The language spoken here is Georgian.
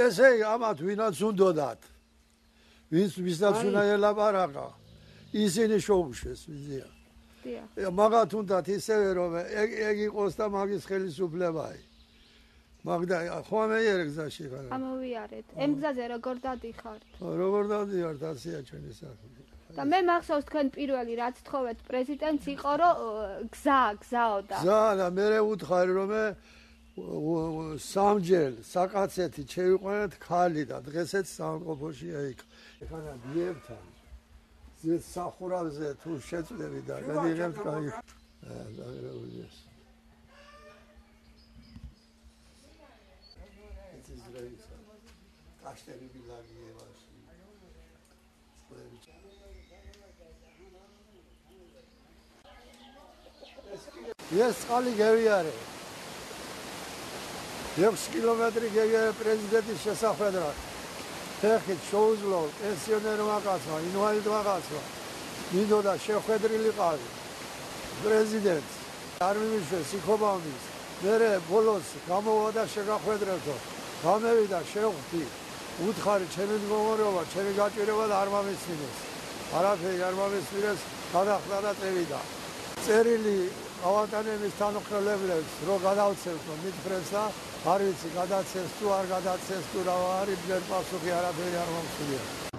ესე ამათ ვინაც უნდათ ვისაც უნდა ელაპარაკა ისინი შოუშეს ვიზია მაგათ უნდათ ისევე რომ ეგ იყოს და მაგის ხელისუფლებაა მაგდა ხომ მეერე გზაში ხარ ამოვიარეთ ამ გზაზე როგორ დადიხართ როგორ დადიხართ ასია ჩვენი საქმე და მე მახსოვს თქვენ პირველი რაც თხოვეთ პრეზიდენტს იყო რომ გზაო და და მე უთხარი რომ სამჯერ საკაცეთი შევიყვანეთ ხალი და დღესაც სამყოფოშია იქ ეხლა დიებთან ზეთ სახურავზე თუ შეწლები და გადიღებთ კაი დაგერეულიეს აშტები ბილაგიევაში ეს წყალი გევიარე 6 კილომეტრი გევიარე პრეზიდენტის შესახვედრად ფეხით შეუძლო პენსიონერმა კაცმა ინვალიდმა კაცმა მინდოდა შეხვედრილიყავი პრეზიდენტს არ მიმიშვეს იქობავნის მერე ბოლოს გამოვა და შეგახვედრებთო გამევიდა შევხვდი უთხარი ჩემი მდგომარეობა ჩემი გაჭირება და არ მომისმინეს არაფერი არ მომისმინეს გადახდა და წევიდა წერილი ავატანების თანხმოლებებს რო გადავცემთ მითხრეს და არ ვიცი გადაცეს თუ არ გადაცეს თუ რა არის ბერ პასუხი არაფერი არ მომსულია